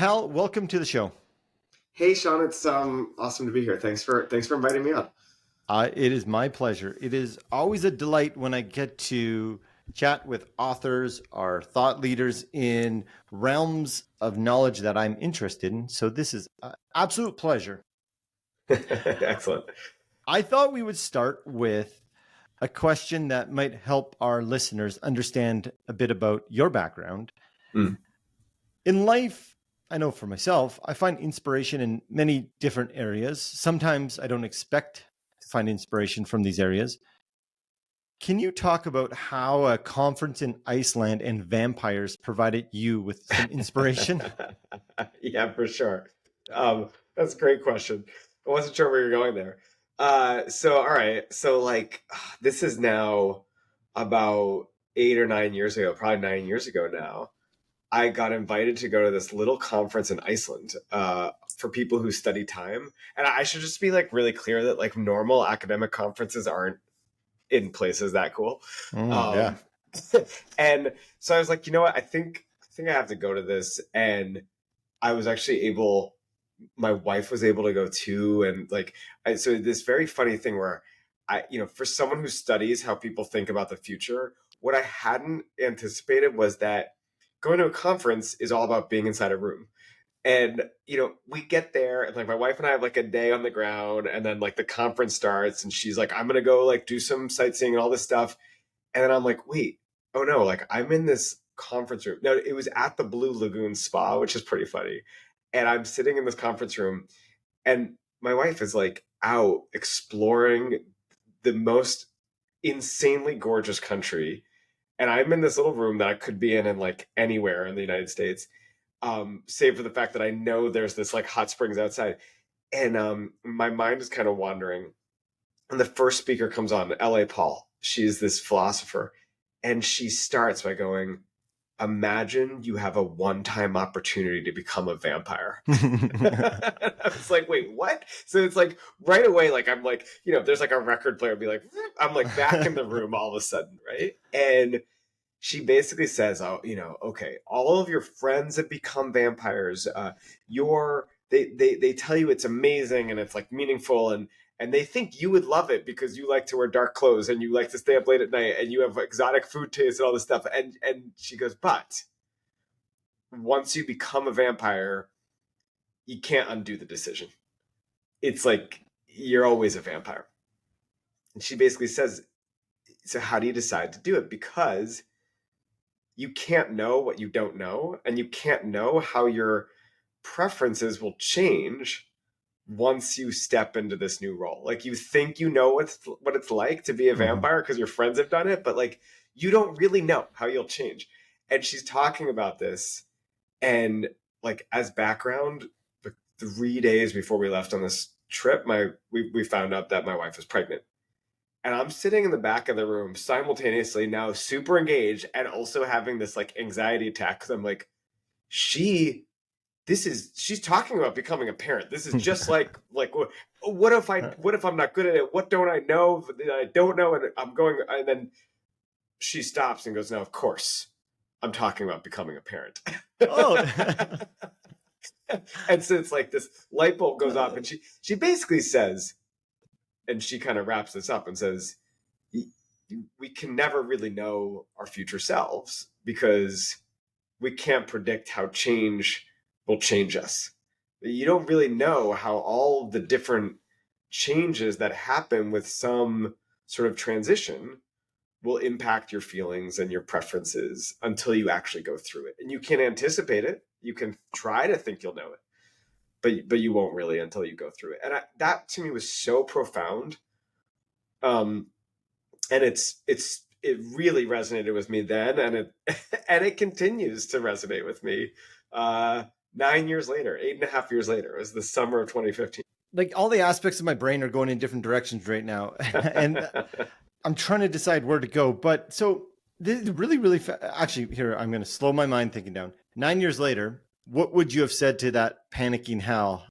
Hal, welcome to the show. Hey Sean, it's awesome to be here. Thanks for inviting me on. It is my pleasure. It is always a delight when I get to chat with authors or thought leaders in realms of knowledge that I'm interested in. So this is an absolute pleasure. Excellent. I thought we would start with a question that might help our listeners understand a bit about your background. Mm. In life, I know for myself, I find inspiration in many different areas. Sometimes I don't expect to find inspiration from these areas. Can you talk about how a conference in Iceland and vampires provided you with some inspiration? Yeah, for sure. That's a great question. I wasn't sure where you're going there. All right. This is now about 8 or 9 years ago, probably 9 years ago now. I got invited to go to this little conference in Iceland for people who study time. And I should just be like really clear that like normal academic conferences aren't in places that cool. Yeah. Um, and so I was like, you know what? I think I have to go to this. And I was actually able. My wife was able to go too, and so this very funny thing where for someone who studies how people think about the future, what I hadn't anticipated was that going to a conference is all about being inside a room. And we get there, and like my wife and I have like a day on the ground, and then like the conference starts, and she's like, I'm gonna go like do some sightseeing and all this stuff. And then I'm like, wait, oh no, like I'm in this conference room. No, it was at the Blue Lagoon Spa, which is pretty funny. And I'm sitting in this conference room, and my wife is like out exploring the most insanely gorgeous country. And I'm in this little room that I could be in like anywhere in the United States, save for the fact that I know there's this like hot springs outside. And my mind is kind of wandering. And the first speaker comes on, L.A. Paul. She's this philosopher. And she starts by going, imagine you have a one-time opportunity to become a vampire. I was like, wait, what? So it's like right away, like I'm like, there's like a record player be like, I'm like back in the room all of a sudden, right? And she basically says, oh, okay, all of your friends have become vampires. They tell you it's amazing and it's like meaningful, and they think you would love it because you like to wear dark clothes and you like to stay up late at night and you have exotic food taste and all this stuff. And she goes, but once you become a vampire, you can't undo the decision. It's like you're always a vampire. And she basically says, so how do you decide to do it? Because you can't know what you don't know, and you can't know how your preferences will change once you step into this new role. Like you think you know what it's like to be a vampire because your friends have done it, but like you don't really know how you'll change. And she's talking about this, and like as background, like 3 days before we left on this trip, we found out that my wife was pregnant. And I'm sitting in the back of the room simultaneously now super engaged and also having this like anxiety attack because I'm like, she's talking about becoming a parent. This is just like what if I'm not good at it? What don't I know that I don't know? And I'm going, and then she stops and goes, no, of course I'm talking about becoming a parent. Oh. And so it's like this light bulb goes off, and she basically says, and she kind of wraps this up and says, we can never really know our future selves because we can't predict how change will change us. You don't really know how all the different changes that happen with some sort of transition will impact your feelings and your preferences until you actually go through it. And you can anticipate it. You can try to think you'll know it, but you won't really until you go through it. And that to me was so profound. And it really resonated with me then, and it continues to resonate with me. 9 years later, 8.5 years later, it was the summer of 2015. Like all the aspects of my brain are going in different directions right now, and I'm trying to decide where to go. But so really, actually, here I'm going to slow my mind thinking down. 9 years later, what would you have said to that panicking Hal?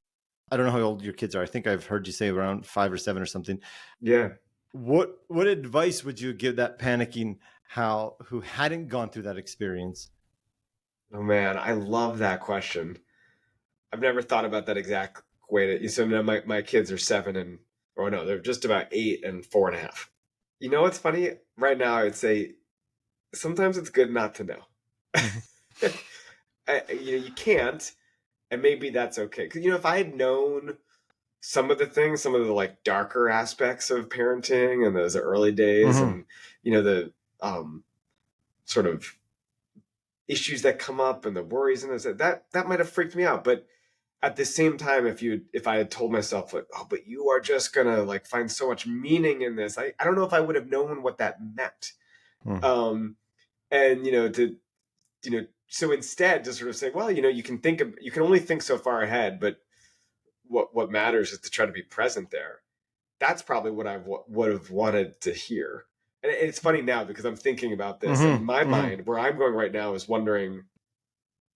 I don't know how old your kids are. I think I've heard you say around 5 or 7 or something. Yeah. What advice would you give that panicking Hal who hadn't gone through that experience? Oh man, I love that question. I've never thought about that exact way to. So now my kids are 7 and, or no, they're just about 8 and 4.5. You know what's funny? Right now, I would say sometimes it's good not to know. Mhm. You can't, and maybe that's okay. Because if I had known some of the things, some of the like darker aspects of parenting and those early days, Mhm. and the sort of issues that come up and the worries and that might have freaked me out. But at the same time, if I had told myself like, oh, but you are just gonna like find so much meaning in this, I don't know if I would have known what that meant. Mhm. Um, and so instead to sort of say, well, you can only think so far ahead, but what matters is to try to be present there. That's probably what I would have wanted to hear. And it's funny now because I'm thinking about this, and Mhm. my Mhm. mind, where I'm going right now, is wondering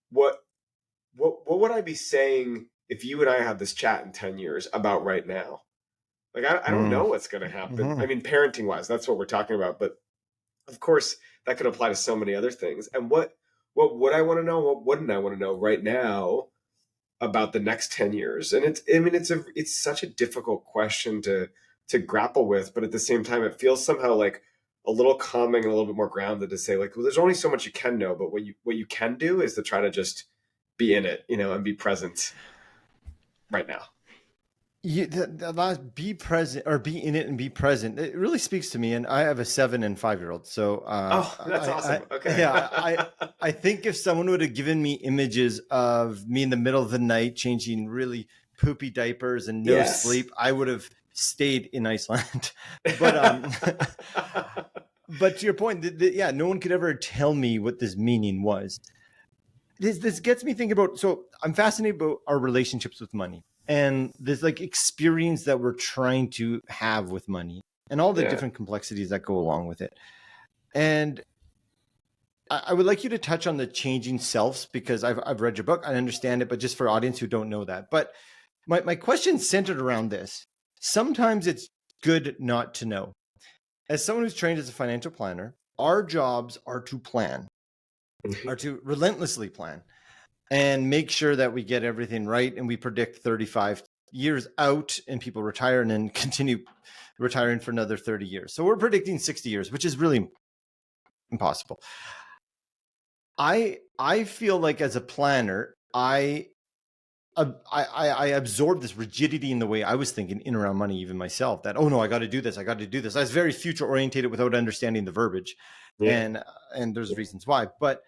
what what would I be saying if you and I had this chat in 10 years about right now? Like I don't know Mhm. what's going to happen. I Mhm. mean, parenting wise, that's what we're talking about, but of course that could apply to so many other things. And what would I want to know? What wouldn't I want to know right now about the next 10 years? And it's such a difficult question to grapple with, but at the same time it feels somehow like a little calming and a little bit more grounded to say like, well, there's only so much you can know, but what you can do is to try to just be in it, and be present right now. The last be present or be in it and be present. It really speaks to me, and I have a 7 and 5 year old. So Oh, that's I awesome. Okay. yeah I think if someone would have given me images of me in the middle of the night changing really poopy diapers and no Yes. sleep, I would have stayed in Iceland. But but to your point, yeah, no one could ever tell me what this meaning was. This gets me thinking about. So I'm fascinated about our relationships with money and this like experience that we're trying to have with money and all the Yeah. different complexities that go along with it. And I would like you to touch on the changing selves because I've read your book, I understand it, but just for audience who don't know that. But my question centered around this. Sometimes it's good not to know. As someone who's trained as a financial planner, our jobs are to plan, are to relentlessly plan and make sure that we get everything right and we predict 35 years out and people retire and then continue retiring for another 30 years. So we're predicting 60 years, which is really impossible. I feel like as a planner, I absorbed this rigidity in the way I was thinking in around money, even myself, that, oh no, I got to do this. I got to do this. I was very future orientated without understanding the verbiage. Yeah. And there's reasons why, but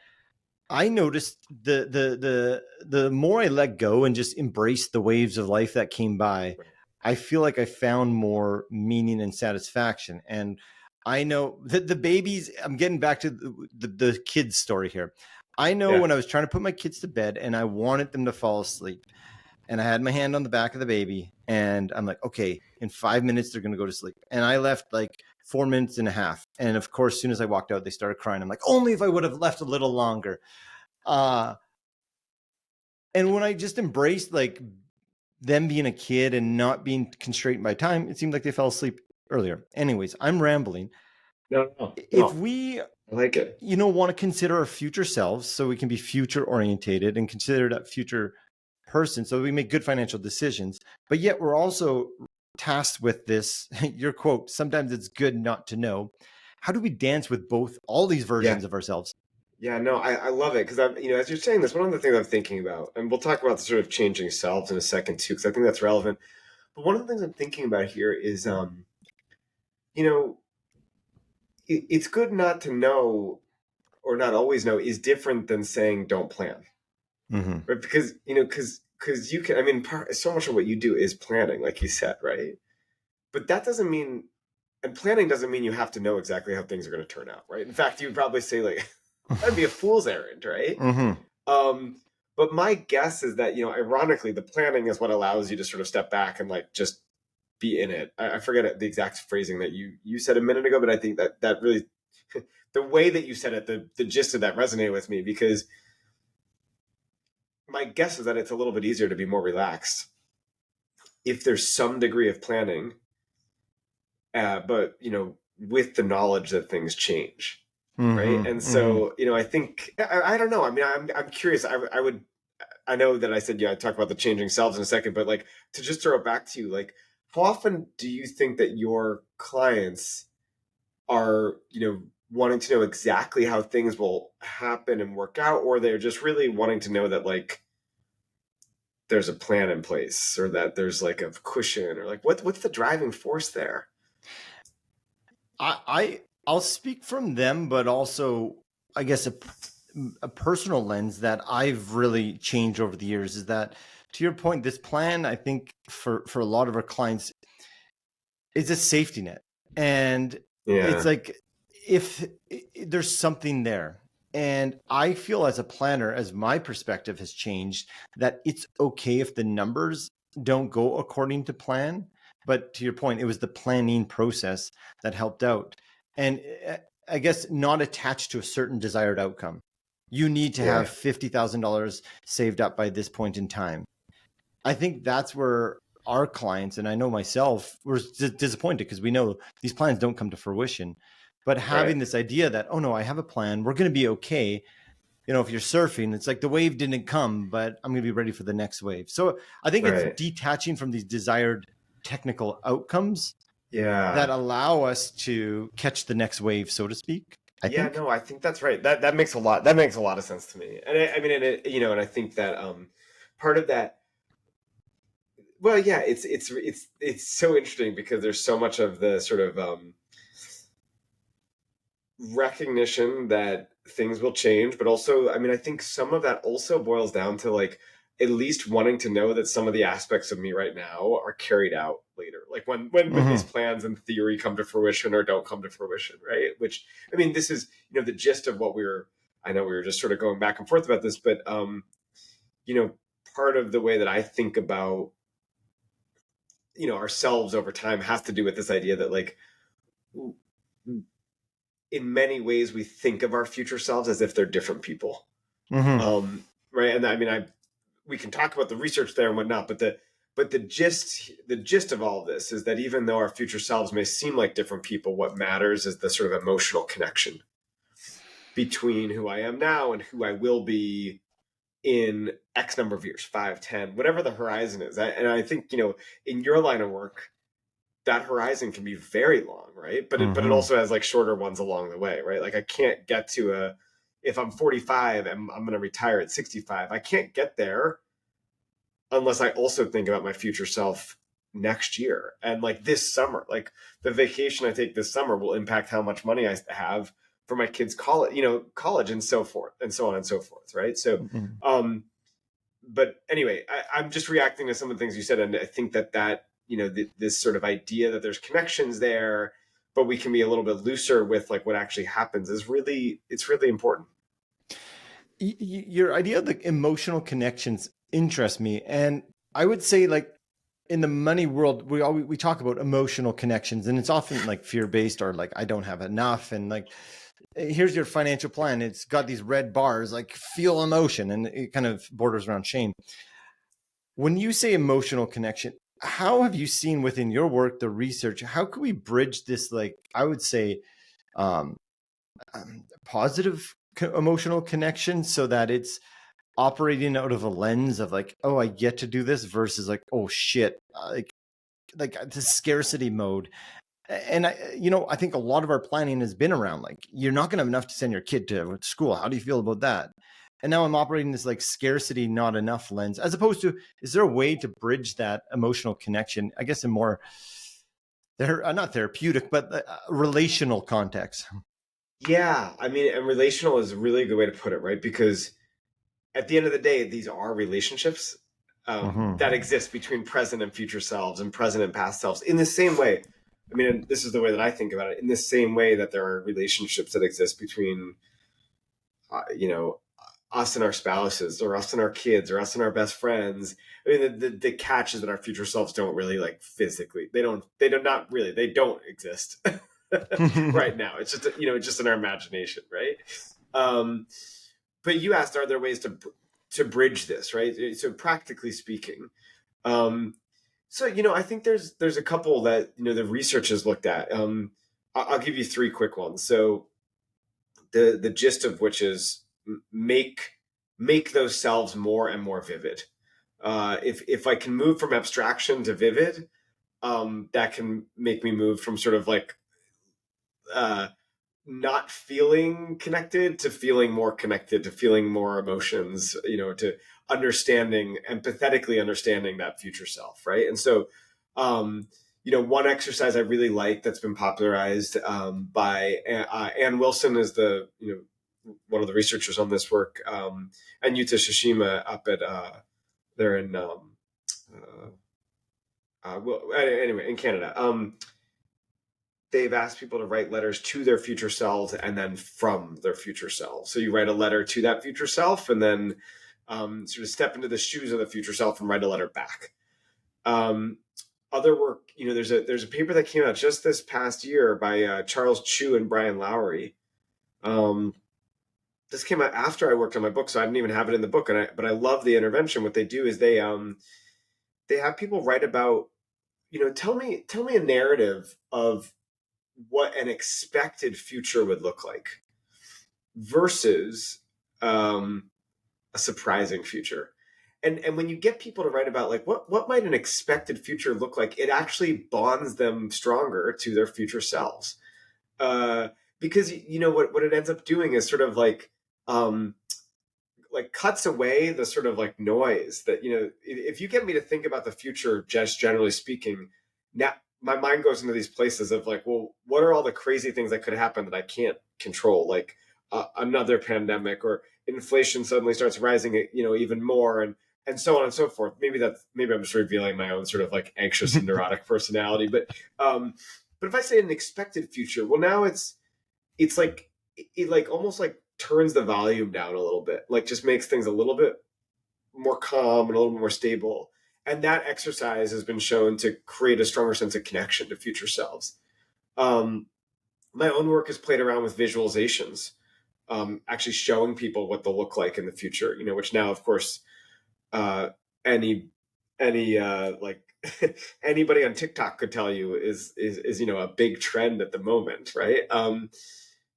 I noticed the more I let go and just embraced the waves of life that came by, Right. I feel like I found more meaning and satisfaction. And I know that the babies, I'm getting back to the kids story here. I know Yeah. when I was trying to put my kids to bed and I wanted them to fall asleep, and I had my hand on the back of the baby, and I'm like, okay, in 5 minutes they're gonna go to sleep. And I left like 4 minutes and a half. And of course, as soon as I walked out, they started crying. I'm like, only if I would have left a little longer. Uh, and when I just embraced like them being a kid and not being constrained by time, it seemed like they fell asleep earlier. Anyways, I'm rambling. No, no, If no. we, I like it. want to consider our future selves so we can be future orientated and consider that future person so we make good financial decisions, but yet we're also tasked with this, your quote, sometimes it's good not to know. How do we dance with both all these Yeah. versions of ourselves? Yeah, no, I love it because as you're saying this, one of the things I'm thinking about, and we'll talk about the sort of changing selves in a second too, because I think that's relevant. But one of the things I'm thinking about here is, you know, it's good not to know or not always know is different than saying don't plan, Mm-hmm. right? Because you can, I mean, so much of what you do is planning, like you said, right? But that doesn't mean, and planning doesn't mean you have to know exactly how things are going to turn out, right? In fact, you'd probably say like that'd be a fool's errand, right? Mm-hmm. Um, but my guess is that, ironically, the planning is what allows you to sort of step back and like just be in it. I forget the exact phrasing that you said a minute ago, but I think that really the way that you said it, the gist of that resonated with me because my guess is that it's a little bit easier to be more relaxed if there's some degree of planning, but with the knowledge that things change, right? Mm-hmm. And Mm-hmm. so I think I don't know. I mean, I'm curious. I would. I know that I said, yeah, I talk about the changing selves in a second, but like to just throw it back to you, like how often do you think that your clients are, wanting to know exactly how things will happen and work out, or they're just really wanting to know that like there's a plan in place or that there's like a cushion or like what's the driving force there? I'll speak from them, but also I guess a personal lens that I've really changed over the years is that, to your point, this plan, I think for a lot of our clients, is a safety net. And it's Yeah. like if there's something there. And I feel as a planner, as my perspective has changed, that it's okay if the numbers don't go according to plan. But to your point, it was the planning process that helped out. And I guess not attached to a certain desired outcome. You need to have Yeah. $50,000 saved up by this point in time. I think that's where our clients, and I know myself, were disappointed because we know these plans don't come to fruition. But Right. having this idea that, oh no, I have a plan, we're going to be okay. If you're surfing, it's like the wave didn't come, but I'm going to be ready for the next wave. So I think it's Right. detaching from these desired technical outcomes that Yeah. allow us to catch the next wave, so to speak. I Yeah, think. no, I think that's right. That makes a lot of sense to me. And I mean, and and I think that part of that, well, yeah, it's so interesting because there's so much of the sort of recognition that things will change, but also, I mean, I think some of that also boils down to like at least wanting to know that some of the aspects of me right now are carried out later. Like when these Mm-hmm. plans in theory come to fruition or don't come to fruition, right? Which I mean, this is, the gist of what I know we were just sort of going back and forth about this, but you know, part of the way that I think about, ourselves over time has to do with this idea that like in many ways we think of our future selves as if they're different people. Mm-hmm. Right. And I mean, we can talk about the research there and whatnot, but the gist of all of this is that even though our future selves may seem like different people, what matters is the sort of emotional connection between who I am now and who I will be in X number of years, 5, 10, whatever the horizon is. And I think, in your line of work, that horizon can be very long, right? But it Mm-hmm. also has like shorter ones along the way, right? Like I can't get to if I'm 45 and I'm going to retire at 65, I can't get there unless I also think about my future self next year. And like this summer, like the vacation I take this summer will impact how much money I have for my kids' college and so forth and so on and so forth, right? So, Mm-hmm. um, but anyway, I'm just reacting to some of the things you said, and I think that this sort of idea that there's connections there, but we can be a little bit looser with like what actually happens is really important. Your idea of the emotional connections interests me, and I would say like in the money world, we talk about emotional connections, and it's often like fear based or like I don't have enough, and like here's your financial plan. It's got these red bars, like feel emotion, and it kind of borders around shame. When you say emotional connection, how have you seen within your work the research? How can we bridge this? Like I would say, um, positive emotional connection, so that it's operating out of a lens of like, oh, I get to do this versus like, oh shit, like the scarcity mode. And I think a lot of our planning has been around like, you're not going to have enough to send your kid to school. How do you feel about that? And now I'm operating this like scarcity, not enough lens, as opposed to, is there a way to bridge that emotional connection? I guess in more, not therapeutic, but relational context. Yeah, I mean, and relational is a really good way to put it, right? Because at the end of the day, these are relationships that Mm-hmm. exist between present and future selves and present and past selves in the same way. I mean, and this is the way that I think about it. In the same way that there are relationships that exist between, us and our spouses, or us and our kids, or us and our best friends. I mean, the catch is that our future selves don't really like physically. They don't exist right now. It's just it's just in our imagination, right? Um, but you asked, are there ways to bridge this, right? So practically speaking, um, so I think there's a couple that the research has looked at. I'll give you three quick ones. So the gist of which is make make those selves more and more vivid. If I can move from abstraction to vivid, that can make me move from sort of like uh, not feeling connected to feeling more connected, to feeling more emotions, to understanding, empathetically understanding that future self, right? And so, one exercise I really like that's been popularized by Ann Wilson is the one of the researchers on this work, and Yuta Shishima up at they're in anyway in Canada. They've asked people to write letters to their future selves and then from their future selves. So you write a letter to that future self and then sort of step into the shoes of the future self and write a letter back. Other work, there's a paper that came out just this past year by Charles Chu and Brian Lowry. This came out after I worked on my book, so I didn't even have it in the book. But I love the intervention. What they do is they have people write about, tell me a narrative of what an expected future would look like versus a surprising future. And when you get people to write about like what might an expected future look like, it actually bonds them stronger to their future selves. Because what it ends up doing is sort of like cuts away the sort of like noise that if you get me to think about the future, just generally speaking, now my mind goes into these places of like, well, what are all the crazy things that could happen that I can't control, like another pandemic, or inflation suddenly starts rising even more, and so on and so forth. Maybe I'm just revealing my own sort of like anxious and neurotic personality, but if I say an expected future, well, now it's like it like almost like turns the volume down a little bit, like just makes things a little bit more calm and a little bit more stable. And that exercise has been shown to create a stronger sense of connection to future selves. My own work has played around with visualizations, actually showing people what they'll look like in the future, which now, of course, any like anybody on TikTok could tell you is a big trend at the moment, right?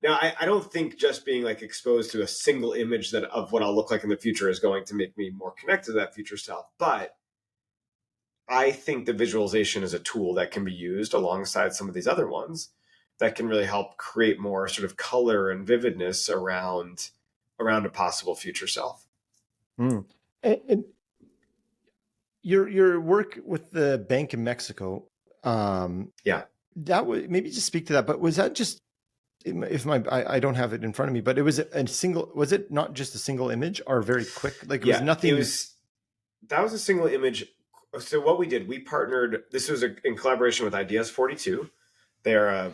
Now, I don't think just being like exposed to a single image of what I'll look like in the future is going to make me more connected to that future self. But I think the visualization is a tool that can be used alongside some of these other ones that can really help create more sort of color and vividness around a possible future self. And your work with the bank in Mexico, Yeah. that was, maybe just speak to that. But was that just, if I don't have it in front of me, but it was a single, was it not just a single image or very quick? Like it was nothing. That was a single image. So what we did, we partnered, this was in collaboration with Ideas 42. They're a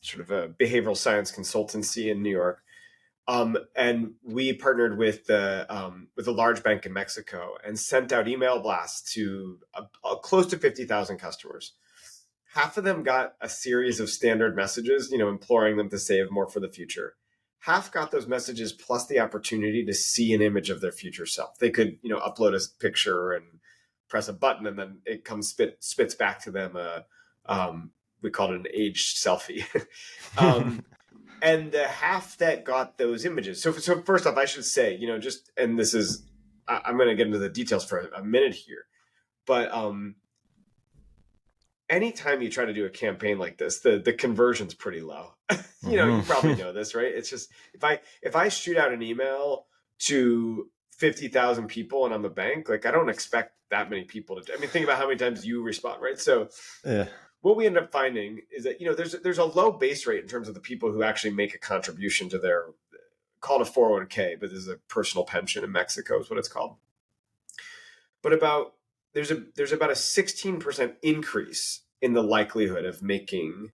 sort of a behavioral science consultancy in New York. And we partnered with a large bank in Mexico and sent out email blasts to close to 50,000 customers. Half of them got a series of standard messages, imploring them to save more for the future. Half got those messages plus the opportunity to see an image of their future self. They could, upload a picture and press a button, and then it spits back to them. We called it an aged selfie. And the half that got those images. So first off, I should say, and this is, I'm going to get into the details for a minute here, but anytime you try to do a campaign like this, the conversion's pretty low. You probably know this, right? It's just if I shoot out an email to 50,000 people and I'm a bank, like I don't expect that many people to. I mean, think about how many times you respond, right? So yeah. What we end up finding is that there's a low base rate in terms of the people who actually make a contribution to their, called a 401k, but this is a personal pension in Mexico is what it's called. But there's about a 16% increase in the likelihood of making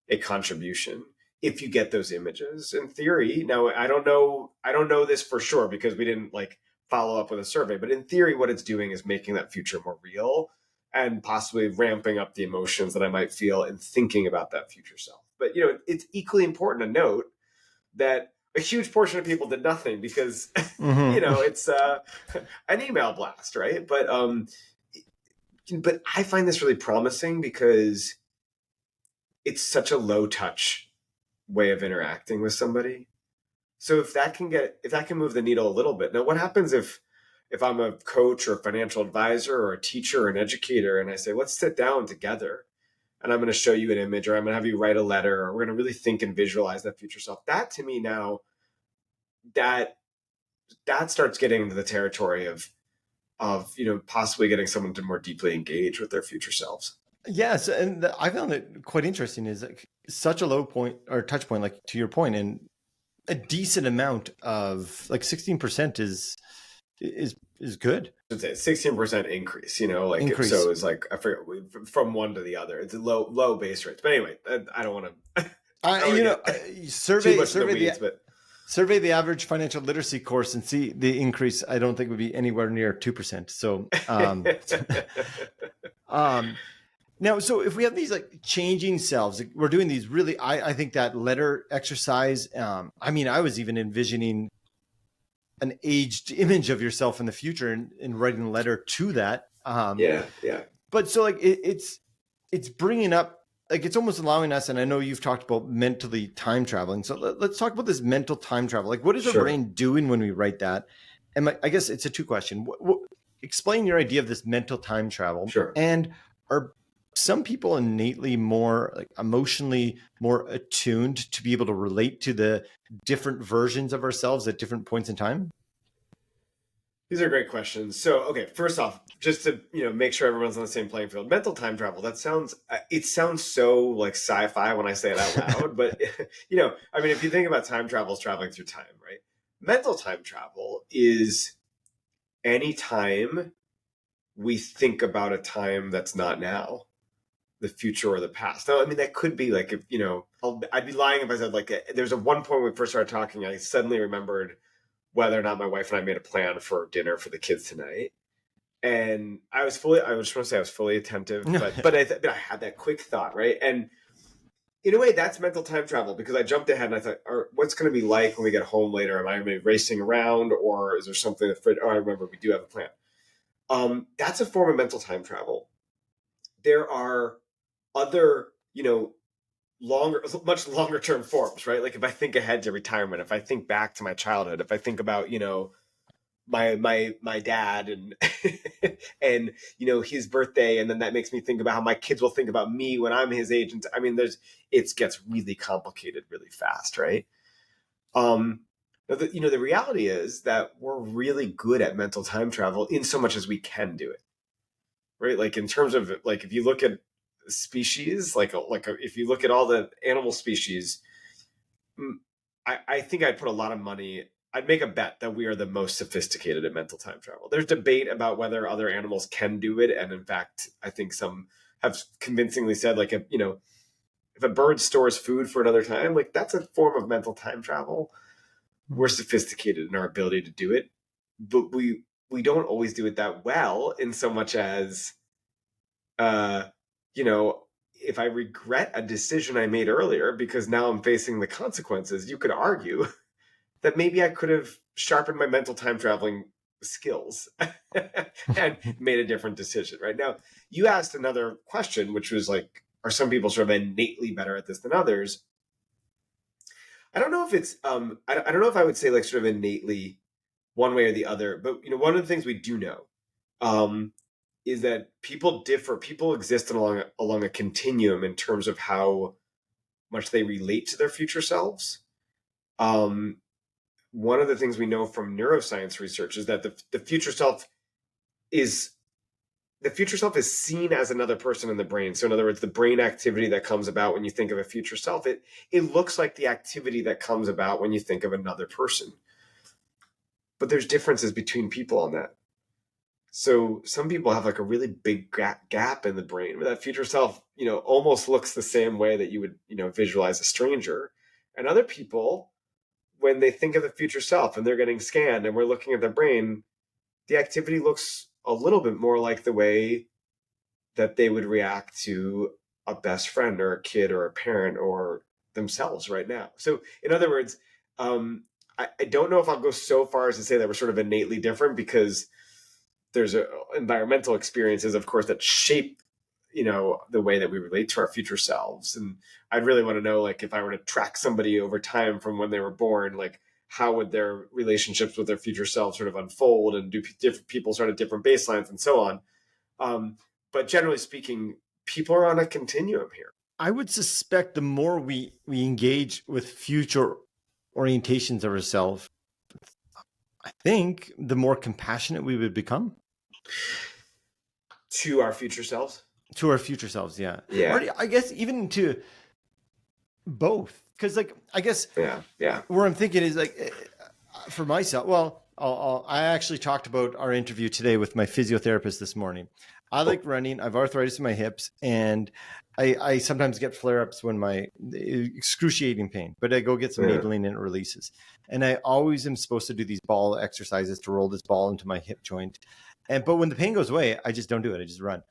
a contribution if you get those images. In theory, now I don't know this for sure because we didn't like follow up with a survey, but in theory, what it's doing is making that future more real and possibly ramping up the emotions that I might feel in thinking about that future self. But it's equally important to note that a huge portion of people did nothing because it's an email blast, right? But I find this really promising because it's such a low touch way of interacting with somebody. So if that can move the needle a little bit. Now, what happens if I'm a coach or a financial advisor or a teacher or an educator and I say, let's sit down together and I'm going to show you an image, or I'm going to have you write a letter, or we're going to really think and visualize that future self. That to me now, that that starts getting into the territory of possibly getting someone to more deeply engage with their future selves. Yes, and I found it quite interesting. Is like such a low point or touch point, like to your point, and a decent amount of like 16% is good I'd say 16% increase, like increase. so it's like I forget from one to the other. It's a low base rates. But anyway, I don't want to I don't want to get too Survey much in the survey the weeds, but survey the average financial literacy course and see the increase. I don't think would be anywhere near 2%. So um, now, so if we have these like changing selves, like, we're doing these really, I think that letter exercise. I mean, I was even envisioning an aged image of yourself in the future and writing a letter to that. yeah, But so like it's bringing up, like it's almost allowing us, and I know you've talked about mentally time traveling. So let's talk about this mental time travel. Like what is our sure, brain doing when we write that? And I guess it's a two question. Explain your idea of this mental time travel, sure. and are some people innately more like emotionally more attuned to be able to relate to the different versions of ourselves at different points in time? These are great questions. So, okay, first off, just to make sure everyone's on the same playing field. Mental time travel. That sounds it sounds so like sci-fi when I say it out loud, but I mean, if you think about time travel as traveling through time, right? Mental time travel is any time we think about a time that's not now, the future or the past. Now, I mean, that could be like if I'd be lying if I said like there's a one point when we first started talking, I suddenly remembered whether or not my wife and I made a plan for dinner for the kids tonight. And I just want to say I was fully attentive, but I had that quick thought, right? And in a way, that's mental time travel because I jumped ahead and I thought, what's going to be like when we get home later? Am I going to be racing around, or is there something that? Oh, I remember we do have a plan. That's a form of mental time travel. There are other, much longer term forms, right? Like if I think ahead to retirement, if I think back to my childhood, if I think about, my dad and and his birthday, and then that makes me think about how my kids will think about me when I'm his age. And I mean, it gets really complicated really fast, right? The reality is that we're really good at mental time travel in so much as we can do it, right? Like in terms of like if you look at species, if you look at all the animal species, I think I'd put a lot of money. I'd make a bet that we are the most sophisticated at mental time travel. There's debate about whether other animals can do it, and in fact, I think some have convincingly said, like, if a bird stores food for another time, like that's a form of mental time travel. We're sophisticated in our ability to do it, but we don't always do it that well. In so much as, uh, you know, if I regret a decision I made earlier because now I'm facing the consequences, you could argue that maybe I could have sharpened my mental time traveling skills and made a different decision. Right now, you asked another question, which was like, are some people sort of innately better at this than others? I don't know if it's I don't know if I would say like sort of innately one way or the other, but one of the things we do know um, is that people differ. People exist along a continuum in terms of how much they relate to their future selves. Um, One of the things we know from neuroscience research is that is the future self is seen as another person in the brain. So in other words, the brain activity that comes about when you think of a future self, it looks like the activity that comes about when you think of another person. But there's differences between people on that. So some people have like a really big gap in the brain where that future self, almost looks the same way that you would, visualize a stranger. And other people, when they think of the future self and they're getting scanned and we're looking at their brain, the activity looks a little bit more like the way that they would react to a best friend or a kid or a parent or themselves right now. So, in other words, I don't know if I'll go so far as to say that we're sort of innately different because there's environmental experiences, of course, that shape the way that we relate to our future selves. And I'd really want to know, like, if I were to track somebody over time from when they were born, like how would their relationships with their future selves sort of unfold, and do different people start at different baselines and so on. But generally speaking, people are on a continuum here. I would suspect the more we engage with future orientations of ourselves, I think the more compassionate we would become To our future selves. to our future selves. Yeah. Yeah. Or I guess even to both. Because like, I guess Yeah. where I'm thinking is like, for myself, well, I actually talked about our interview today with my physiotherapist this morning. I like running. I have arthritis in my hips, and I sometimes get flare-ups when my excruciating pain, but I go get some needling and it releases. And I always am supposed to do these ball exercises to roll this ball into my hip joint. But when the pain goes away, I just don't do it. I just run.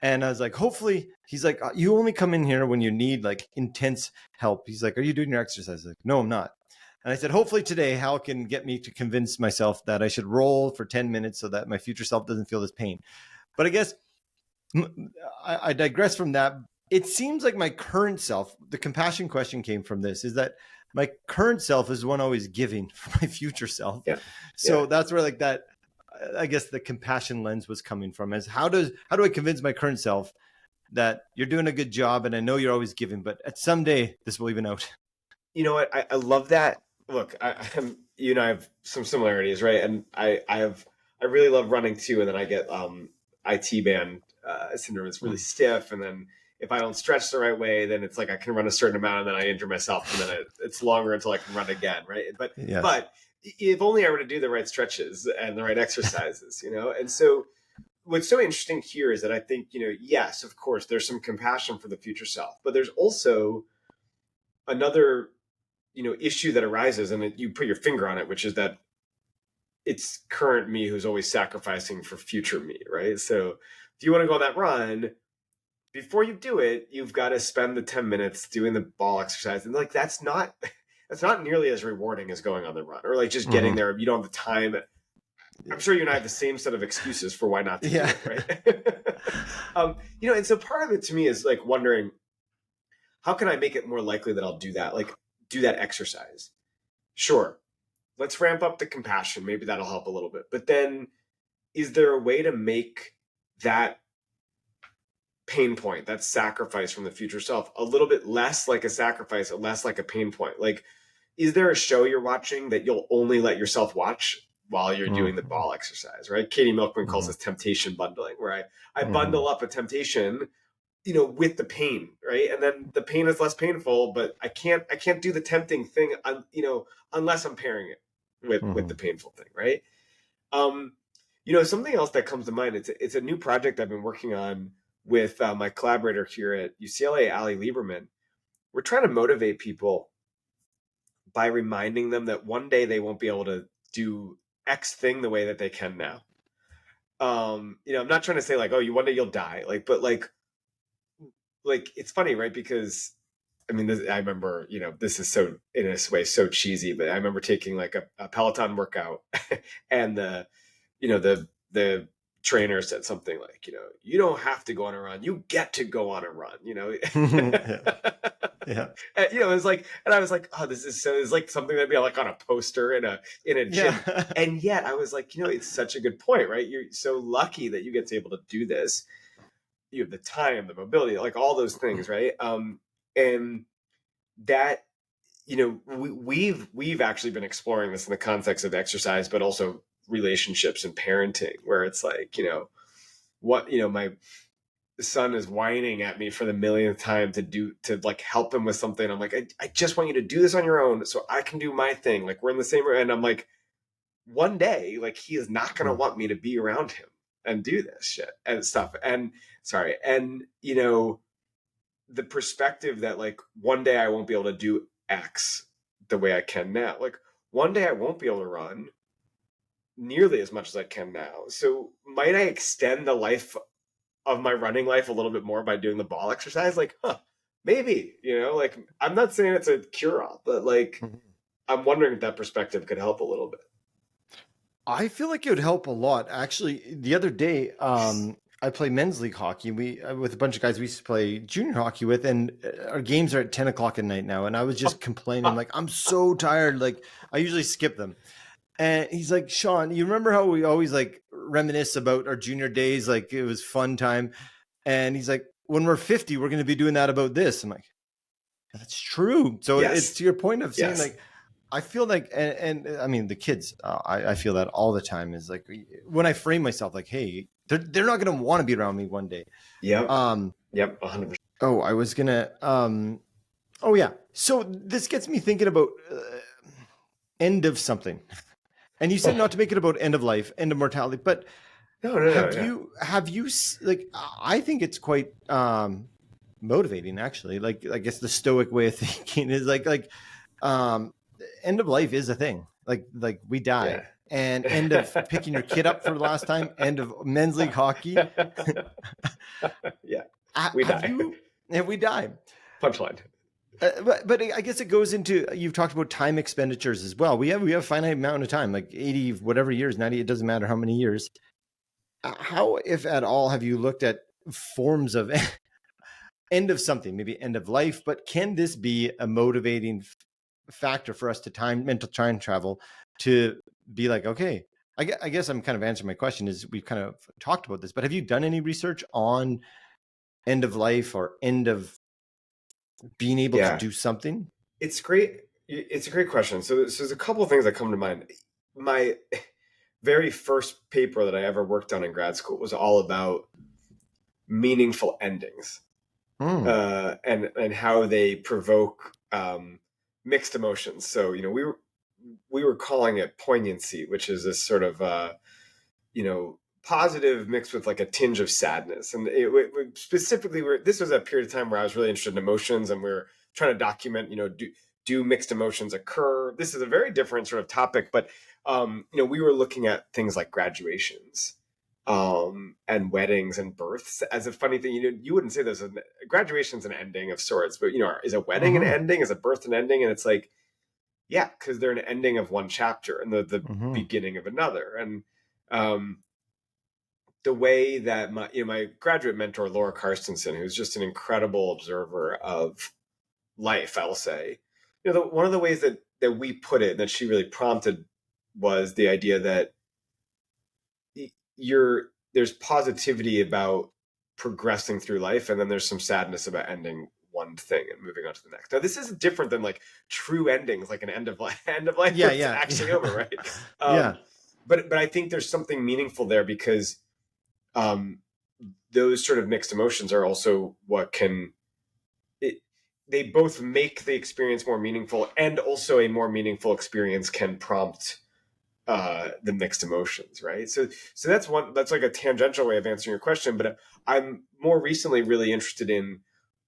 And I was like, hopefully, he's like, you only come in here when you need like intense help. He's like, are you doing your exercise? Like, no, I'm not. And I said, hopefully today, Hal can get me to convince myself that I should roll for 10 minutes so that my future self doesn't feel this pain. But I guess I digress from that. It seems like my current self, the compassion question came from this, is that my current self is one always giving for my future self. Yeah. So that's where like that, I guess the compassion lens was coming from, is how do I convince my current self that you're doing a good job and I know you're always giving, but at someday this will even out. You know what? I love that. Look, you and I have some similarities, right? And I really love running too. And then I get IT band syndrome. It's really stiff, and then if I don't stretch the right way, then it's like I can run a certain amount and then I injure myself, and then it's longer until I can run again, right? But if only I were to do the right stretches and the right exercises, you know. And so what's so interesting here is that I think, you know, yes, of course, there's some compassion for the future self, but there's also another, you know, issue that arises, and you put your finger on it, which is that it's current me who's always sacrificing for future me, right? So if you want to go on that run, before you do it, you've got to spend the 10 minutes doing the ball exercise. And like, that's not nearly as rewarding as going on the run, or like just getting there. You don't have the time. I'm sure you and I have the same set of excuses for why not to do it, right? You know, and so part of it to me is like wondering, how can I make it more likely that I'll do that? Like, do that exercise. Sure. Let's ramp up the compassion. Maybe that'll help a little bit. But then is there a way to make that pain point, that sacrifice from the future self, a little bit less like a sacrifice, less like a pain point? Like, is there a show you're watching that you'll only let yourself watch while you're doing the ball exercise, right? Katie Milkman calls this temptation bundling, where I bundle up a temptation, you know, with the pain, right? And then the pain is less painful, but I can't do the tempting thing, you know, unless I'm pairing it with the painful thing, right? You know, something else that comes to mind, it's a new project I've been working on with my collaborator here at UCLA, Ali Lieberman. We're trying to motivate people by reminding them that one day they won't be able to do X thing the way that they can now. You know, I'm not trying to say like, oh, one day you'll die, like, but like it's funny, right? Because I mean, I remember, you know, this is so, in a way, so cheesy, but I remember taking like a Peloton workout and the trainer said something like, you know, you don't have to go on a run, you get to go on a run, you know? Yeah. And, you know, it was like, and I was like, oh, this is so, it's like something that'd be like on a poster in a gym. Yeah. And yet I was like, you know, it's such a good point, right? You're so lucky that you get to be able to do this. You have the time, the mobility, like all those things, right? And that, you know, we've actually been exploring this in the context of exercise, but also relationships and parenting, where it's like, you know, what, you know, my son is whining at me for the millionth time to like help him with something. I'm like, I just want you to do this on your own so I can do my thing. Like, we're in the same room. And I'm like, one day, like, he is not going to want me to be around him and do this shit and stuff. And you know, the perspective that like one day I won't be able to do X the way I can now. Like, one day I won't be able to run nearly as much as I can now. So might I extend the life of my running life a little bit more by doing the ball exercise? Like, maybe, you know, like, I'm not saying it's a cure-all, but like, I'm wondering if that perspective could help a little bit. I feel like it would help a lot. Actually, the other day, I play men's league hockey. We with a bunch of guys we used to play junior hockey with, and our games are at 10 o'clock at night now. And I was just complaining, like, I'm so tired. Like, I usually skip them. And he's like, Sean, you remember how we always like reminisce about our junior days? Like, it was fun time. And he's like, when we're 50, we're going to be doing that about this. I'm like, that's true. So it's Yes. to your point of saying, Yes. like, I feel like, and I mean, the kids, I feel that all the time is like, when I frame myself, like, hey, they're not going to want to be around me one day. Yep. Um, Yep. 100%. oh, I was going to, oh yeah. So this gets me thinking about end of something. And you said not to make it about end of life, end of mortality, but No, no, no. Yeah. have you like, I think it's quite motivating actually. Like, I guess the stoic way of thinking is um end of life is a thing. Like we die. Yeah. And end of picking your kid up for the last time, end of men's league hockey. Yeah. We Have die. you and we die. Punchline. But I guess it goes into, you've talked about time expenditures as well. We have a finite amount of time, like 80 whatever years, 90, it doesn't matter how many years. How, if at all, have you looked at forms of end of something, maybe end of life, but can this be a motivating factor for us to mental time travel to be like, okay, I guess I'm kind of answering my question is we've kind of talked about this, but have you done any research on end of life or end of being able to do something? It's great. It's a great question. So there's a couple of things that come to mind. My very first paper that I ever worked on in grad school was all about meaningful endings, and how they provoke mixed emotions. So we were calling it poignancy, which is this sort of positive mixed with like a tinge of sadness. And specifically, this was a period of time where I was really interested in emotions, and we are trying to document, do mixed emotions occur? This is a very different sort of topic, but we were looking at things like graduations, and weddings and births as a funny thing. You wouldn't say there's a graduation's an ending of sorts, but is a wedding an ending? Is a birth an ending? And it's like, yeah, because they're an ending of one chapter and the beginning of another. And the way that my graduate mentor, Laura Karstensen, who's just an incredible observer of life, I'll say, one of the ways that we put it, that she really prompted, was the idea that there's positivity about progressing through life, and then there's some sadness about ending one thing and moving on to the next. Now, this is different than like true endings, like an end of life Yeah, it's actually over, right? Yeah. But I think there's something meaningful there, because those sort of mixed emotions are also what they both make the experience more meaningful, and also a more meaningful experience can prompt the mixed emotions, right? So that's like a tangential way of answering your question, but I'm more recently really interested in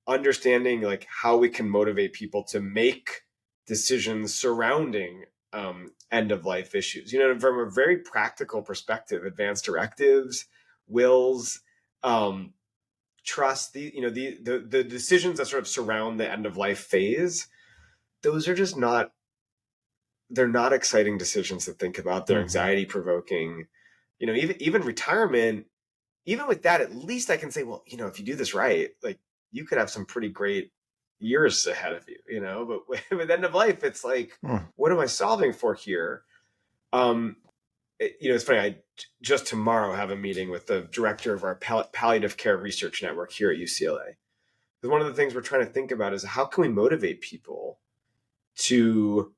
understanding like how we can motivate people to make decisions surrounding end of life issues. From a very practical perspective, advanced directives, wills, trust, the decisions that sort of surround the end of life phase. Those are just not they're not exciting decisions to think about. They're anxiety provoking. Even retirement, even with that, at least I can say, well, if you do this right, like you could have some pretty great years ahead of you, but with end of life, it's like, what am I solving for here? It's funny. I just tomorrow have a meeting with the director of our palliative care research network here at UCLA. Because one of the things we're trying to think about is how can we motivate people to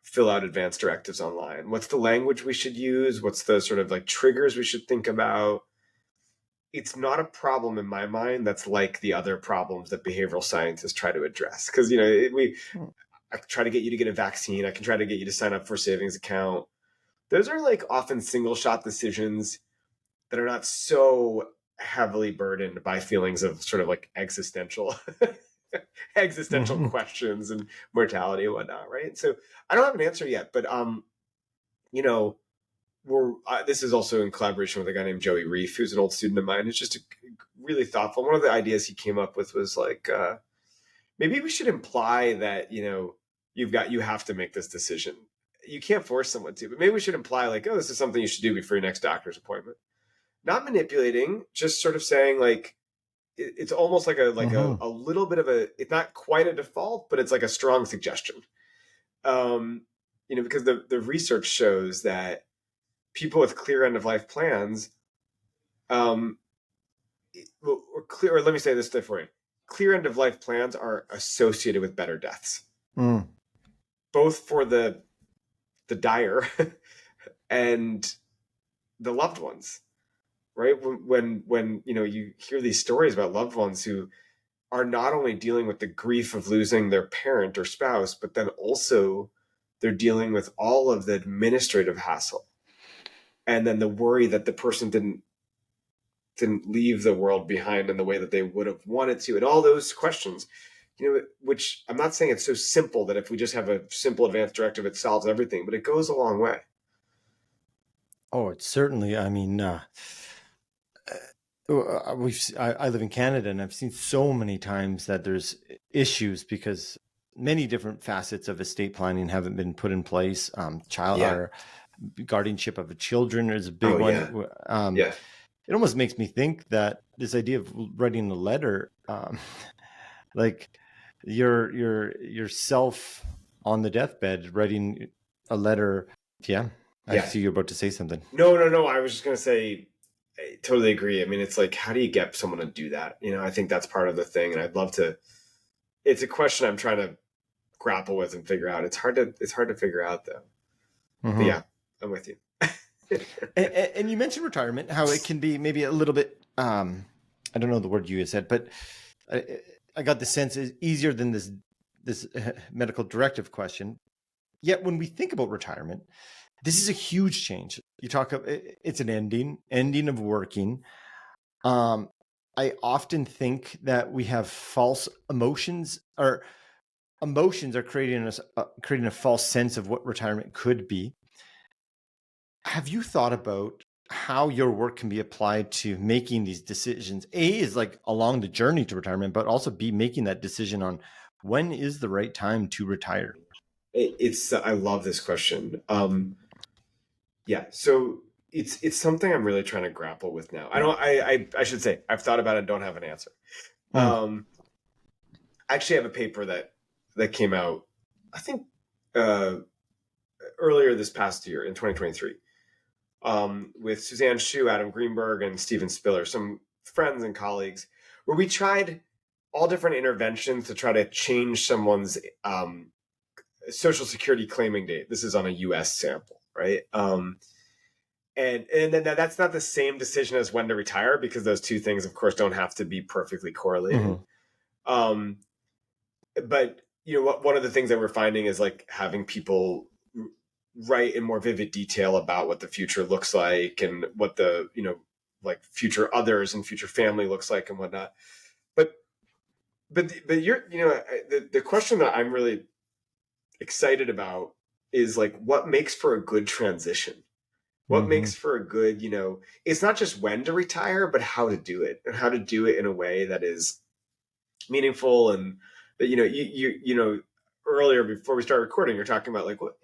fill out advanced directives online? What's the language we should use? What's the sort of like triggers we should think about? It's not a problem in my mind that's like the other problems that behavioral scientists try to address. Because, I try to get you to get a vaccine. I can try to get you to sign up for a savings account. Those are like often single shot decisions that are not so heavily burdened by feelings of sort of like existential questions and mortality and whatnot, right? So I don't have an answer yet, but this is also in collaboration with a guy named Joey Reef, who's an old student of mine, who's just really thoughtful. One of the ideas he came up with was like, maybe we should imply that you have to make this decision. You can't force someone to, but maybe we should imply like, oh, this is something you should do before your next doctor's appointment. not manipulating, just sort of saying like, it's almost like Mm-hmm. a little bit of a, it's not quite a default, but it's like a strong suggestion. Um, because the research shows that people with clear end of life plans, um, or clear, or let me say this differently. Clear end of life plans are associated with better deaths, Mm. both for the dire and the loved ones. Right? When you hear these stories about loved ones who are not only dealing with the grief of losing their parent or spouse, but then also they're dealing with all of the administrative hassle, and then the worry that the person didn't leave the world behind in the way that they would have wanted to, and all those questions, which I'm not saying it's so simple that if we just have a simple advanced directive it solves everything, but it goes a long way. Oh, it's certainly. I mean, I live in Canada, and I've seen so many times that there's issues because many different facets of estate planning haven't been put in place. Child Yeah. or guardianship of a children is a big Oh one. yeah. Yeah. It almost makes me think that this idea of writing a letter, like yourself on the deathbed, writing a letter. Yeah, I Yeah. see you're about to say something. No. I was just gonna say, I totally agree. I mean, it's like, how do you get someone to do that? I think that's part of the thing, and I'd love to. It's a question I'm trying to grapple with and figure out. It's hard to figure out though. But Mm-hmm. yeah, I'm with you. And you mentioned retirement, how it can be maybe a little bit, I don't know the word you said, but I, I got the sense it's easier than this medical directive question. Yet when we think about retirement, this is a huge change. You talk of it's an ending of working. Um, I often think that we have false emotions, or emotions are creating a false sense of what retirement could be. Have you thought about how your work can be applied to making these decisions? A is like along the journey to retirement, but also B, making that decision on when is the right time to retire. It's I love this question. Yeah, so it's something I'm really trying to grapple with now. I don't. I should say I've thought about it and don't have an answer. Mm. I actually have a paper that came out, I think, uh, earlier this past year in 2023, with Suzanne Shu, Adam Greenberg, and Steven Spiller, some friends and colleagues, where we tried all different interventions to try to change someone's social security claiming date. This is on a U.S. sample, right? And then that's not the same decision as when to retire, because those two things, of course, don't have to be perfectly correlated. Mm-hmm. Um, but one of the things that we're finding is like having people write in more vivid detail about what the future looks like and what the like future others and future family looks like and whatnot. But but you're the question that I'm really excited about is like, what makes for a good transition? What Mm-hmm. makes for a good, it's not just when to retire, but how to do it, and how to do it in a way that is meaningful. And that, earlier before we start recording, you're talking about like, what,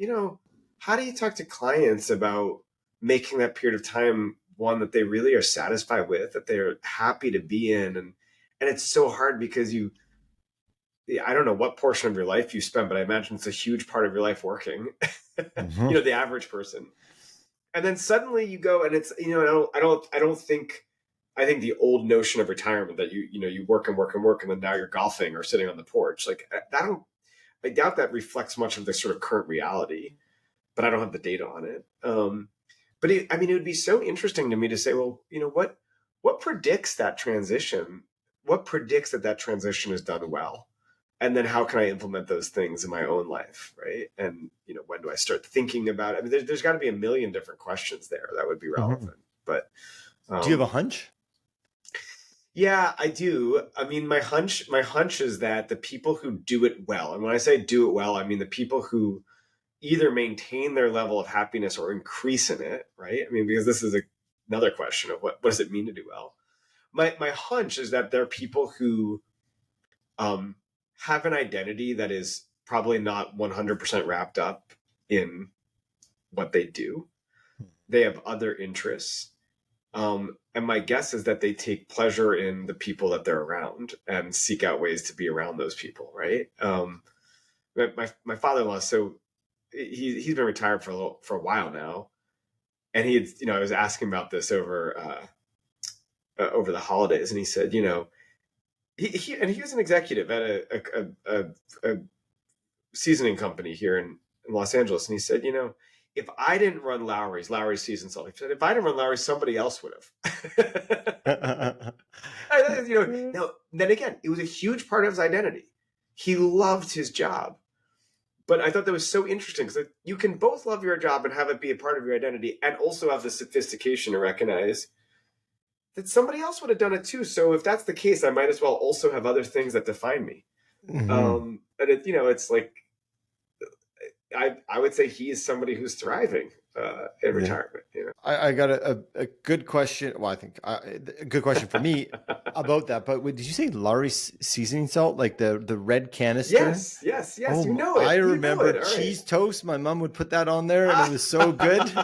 how do you talk to clients about making that period of time one that they really are satisfied with, that they're happy to be in? And it's so hard because I don't know what portion of your life you spend, but I imagine it's a huge part of your life working. Mm-hmm. The average person. And then suddenly you go, and it's, I don't think, I think the old notion of retirement that you work and work and work, and then now you're golfing or sitting on the porch, like I doubt that reflects much of the sort of current reality, but I don't have the data on it. But I mean, it would be so interesting to me to say, well, what predicts that transition? What predicts that transition is done well? And then how can I implement those things in my own life, right? And when do I start thinking about it? I mean, there's got to be a million different questions there that would be Mm-hmm. relevant. But Do you have a um, hunch? yeah, I do. I mean, my hunch is that the people who do it well, and when I say do it well, I mean the people who either maintain their level of happiness or increase in it, right? I mean, because this is another question of what does it mean to do well. My hunch is that there are people who um, have an identity that is probably not 100% wrapped up in what they do. They have other interests. And my guess is that they take pleasure in the people that they're around and seek out ways to be around those people, right? My father-in-law, so he's been retired for a while now, and he had, I was asking about this over the holidays, and he said, he was an executive at a seasoning company here in Los Angeles, and he said, if I didn't run Lowry's season salt, he said, if I didn't run Lowry's, somebody else would have. Now then again, it was a huge part of his identity. He loved his job. But I thought that was so interesting because you can both love your job and have it be a part of your identity, and also have the sophistication to recognize that somebody else would have done it too. So if that's the case, I might as well also have other things that define me. And it's like, I would say he is somebody who's thriving in retirement. I got a good question. Well, I think a good question for me about that. But did you say Lowry's seasoning salt, like the red canister? Yes. Oh, You know it. I remember Right. cheese toast. My mom would put that on there, and it was so good.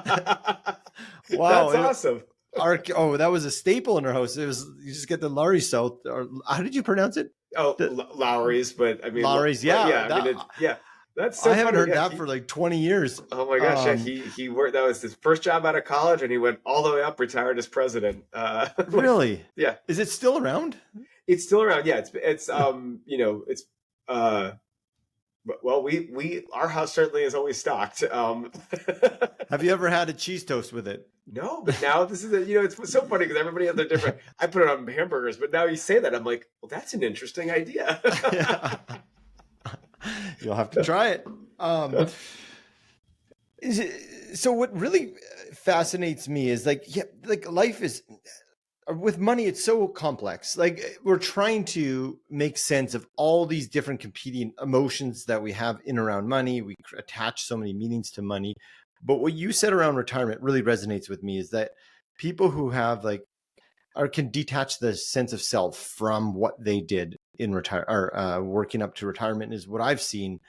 Wow, that's awesome. That was a staple in our house. It was, you just get the Lowry salt, or how did you pronounce it? Lowry's, but I mean Lowry's, yeah. That's so I haven't funny. heard that for like 20 years. Oh my gosh, he worked. That was his first job out of college, and he went all the way up, retired as president. Really? Yeah. Is it still around? It's still around. Yeah, it's well, our house certainly is always stocked. Have you ever had a cheese toast with it? No, but now this is it's so funny because everybody has their different. I put it on hamburgers, but now you say that, I'm like, well, that's an interesting idea. You'll have to try it. So what really fascinates me is like life is, with money, it's so complex. Like, we're trying to make sense of all these different competing emotions that we have in around money. We attach so many meanings to money. But what you said around retirement really resonates with me, is that people who have can detach the sense of self from what they did in working up to retirement, is what I've seen.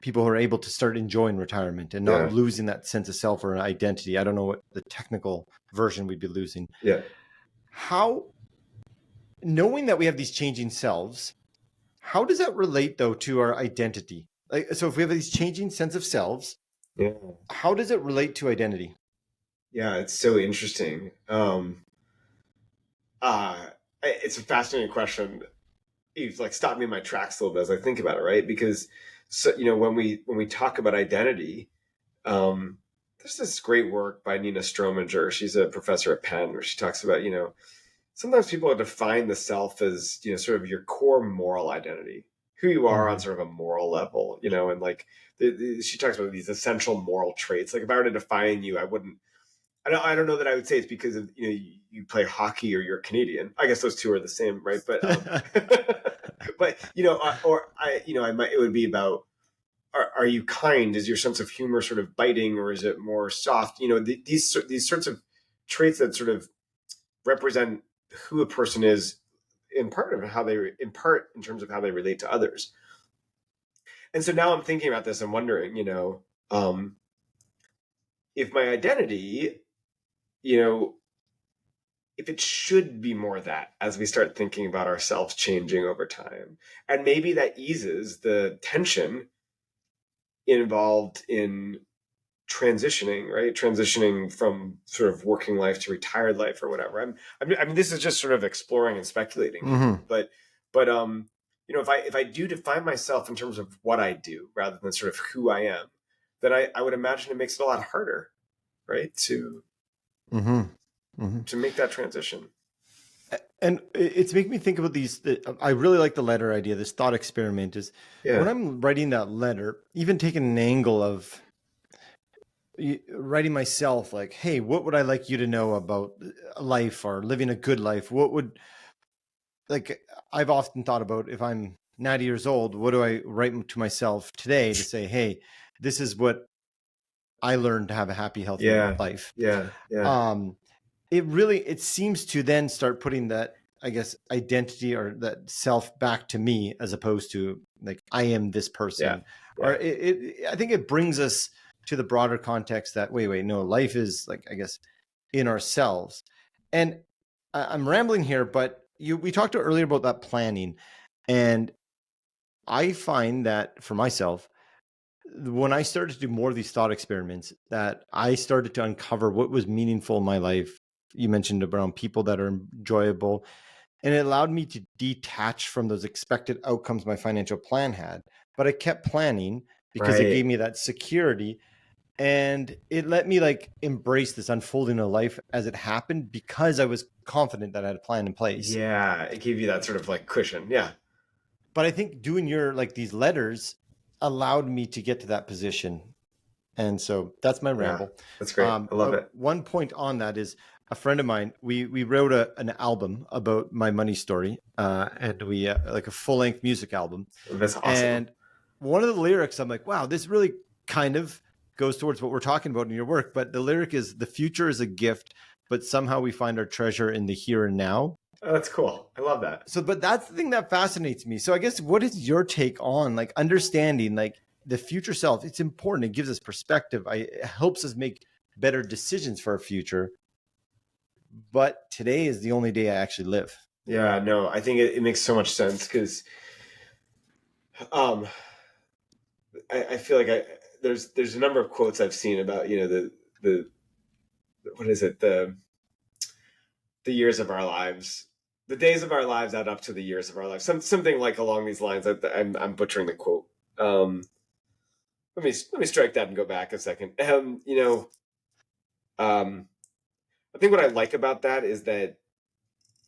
People who are able to start enjoying retirement and not losing that sense of self or an identity. I don't know what the technical version we'd be losing. Yeah. How, knowing that we have these changing selves, how does that relate though to our identity? So if we have these changing sense of selves, how does it relate to identity? Yeah, it's so interesting. It's a fascinating question. You've stopped me in my tracks a little bit as I think about it, right? Because when we talk about identity, there's this great work by Nina Strominger. She's a professor at Penn, where she talks about sometimes people define the self as sort of your core moral identity, who you are on sort of a moral level, and she talks about these essential moral traits. Like, if I were to define you, I don't know that I would say it's because of you play hockey or you're Canadian. I guess those two are the same, right? But but it would be about, are you kind? Is your sense of humor sort of biting, or is it more soft? These sorts of traits that sort of represent who a person is in part in terms of how they relate to others. And so now I'm thinking about this and wondering, if my identity, if it should be more that, as we start thinking about ourselves changing over time. And maybe that eases the tension involved in transitioning, right? Transitioning from sort of working life to retired life or whatever. I mean, this is just sort of exploring and speculating. But if I do define myself in terms of what I do rather than sort of who I am, then I would imagine it makes it a lot harder, right? To make that transition. And it's making me think about these. I really like the letter idea. This thought experiment is when I'm writing that letter, even taking an angle of writing myself, like, hey, what would I like you to know about life or living a good life? I've often thought about, if I'm 90 years old, what do I write to myself today to say, hey, this is what I learned to have a happy, healthy life. It seems to then start putting that, I guess, identity or that self back to me, as opposed to like, I am this person. Or I think it brings us to the broader context that, wait, no, life is like, I guess, in ourselves. And I'm rambling here, but we talked earlier about that planning. And I find that for myself, when I started to do more of these thought experiments, that I started to uncover what was meaningful in my life. You mentioned around people that are enjoyable, and it allowed me to detach from those expected outcomes my financial plan had. But I kept planning because it gave Right. me that security, and it let me like embrace this unfolding of life as it happened because I was confident that I had a plan in place. Yeah, it gave you that sort of like cushion. Yeah. But I think doing your like these letters allowed me to get to that position. And so that's my Yeah. ramble. That's great. I love it. One point on that is a friend of mine. We wrote an album about my money story, and we like a full length music album. That's awesome. And one of the lyrics, I'm like, wow, this really kind of goes towards what we're talking about in your work. But the lyric is, "The future is a gift, but somehow we find our treasure in the here and now." Oh, that's cool. I love that. So, but that's the thing that fascinates me. So I guess what is your take on like understanding like the future self? It's important. It gives us perspective. It helps us make better decisions for our future. But today is the only day I actually live. Yeah, no, I think it makes so much sense because um, I feel like there's a number of quotes I've seen about the what is it the years of our lives, the days of our lives add up to the years of our lives, something like along these lines. I'm butchering the quote. Let me strike that and go back a second. Um, I think what I like about that is that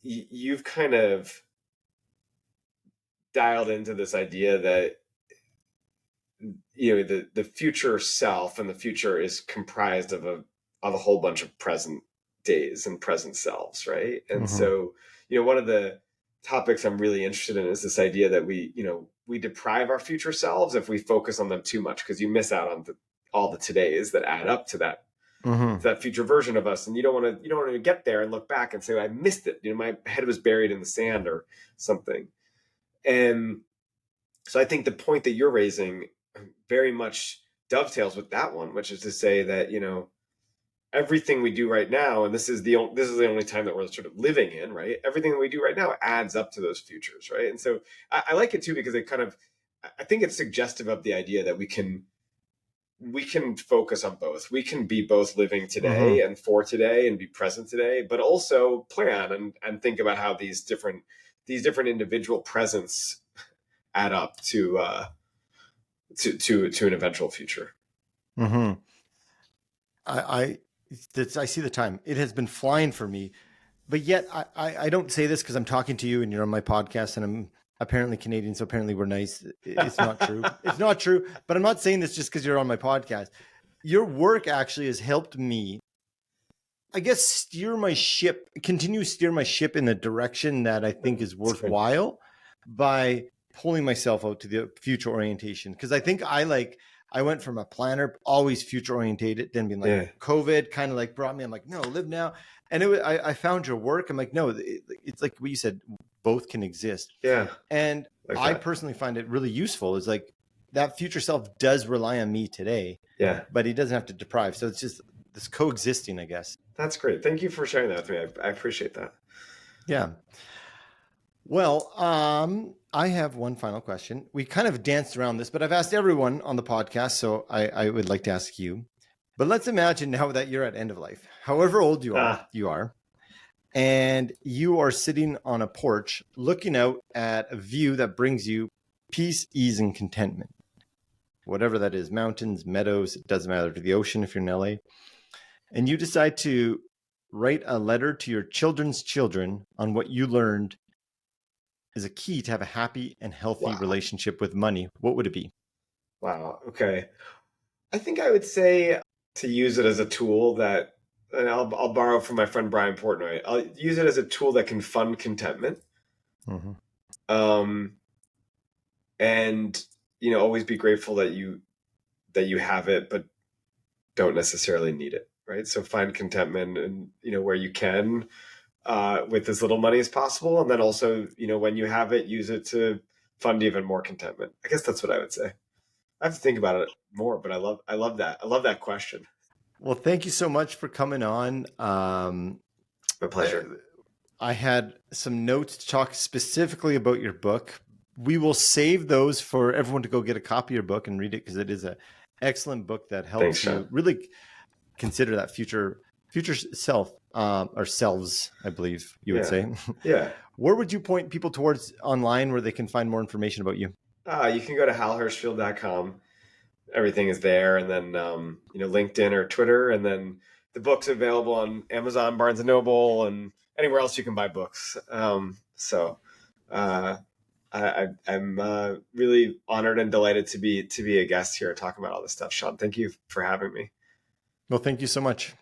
you've kind of dialed into this idea that the future self and the future is comprised of a whole bunch of present days and present selves, right? And Mm-hmm. so one of the topics I'm really interested in is this idea that we deprive our future selves if we focus on them too much, because you miss out on all the todays that add up Mm-hmm. to that future version of us, and you don't want to get there and look back and say, I missed it, my head was buried in the sand or something. And so I think the point that you're raising very much dovetails with that one, which is to say that everything we do right now, and this is the only time that we're sort of living in, right? Everything that we do right now adds up to those futures, right? And so I like it too, because I think it's suggestive of the idea that we can focus on both. We can be both living today Mm-hmm. and for today and be present today, but also plan and think about how these different individual presents add up to an eventual future. Mm-hmm. I I see the time. It has been flying for me, but yet I don't say this because I'm talking to you and you're on my podcast and I'm apparently Canadian, so apparently we're nice. It's not true. It's not true. But I'm not saying this just because you're on my podcast. Your work actually has helped me, I guess, continue to steer my ship in the direction that I think is It's good. worthwhile by pulling myself out to the future orientation. Because I think I went from a planner, always future orientated, then being like Yeah, COVID kind of like brought me. I'm like, no, live now. And I found your work. I'm like, no, it's like what you said, both can exist. yeah, And like I that. personally find it really useful. Is like that future self does rely on me today, Yeah, but he doesn't have to deprive. So it's just this coexisting, I guess. that's great. Thank you for sharing that with me. I appreciate that. Yeah. Well, I have one final question. We kind of danced around this, but I've asked everyone on the podcast, so I would like to ask you. But let's imagine now that you're at end of life, however old Ah, you are, and you are sitting on a porch looking out at a view that brings you peace, ease, and contentment. Whatever that is, mountains, meadows, it doesn't matter, to the ocean if you're in LA. And you decide to write a letter to your children's children on what you learned is a key to have a happy and healthy wow, relationship with money, what would it be? wow. Okay, I think I would say to use it as a tool that, and I'll borrow from my friend Brian Portnoy. I'll use it as a tool that can fund contentment. Mm-hmm. Um, and always be grateful that you have it, but don't necessarily need it, right? So find contentment and where you can, with as little money as possible, and then also when you have it, use it to fund even more contentment. I guess that's what I would say. I have to think about it more, but I love that question. Well, thank you so much for coming on. My pleasure. I had some notes to talk specifically about your book. We will save those for everyone to go get a copy of your book and read it, because it is an excellent book that Thanks, helps Sean. you really consider that future self, or selves, I believe you would say. Yeah. Where would you point people towards online where they can find more information about you? You can go to halhershfield.com. Everything is there, and then LinkedIn or Twitter, and then the book's available on Amazon, Barnes and Noble, and anywhere else you can buy books. So I'm really honored and delighted to be a guest here talking about all this stuff, Sean. Thank you for having me. Well, thank you so much.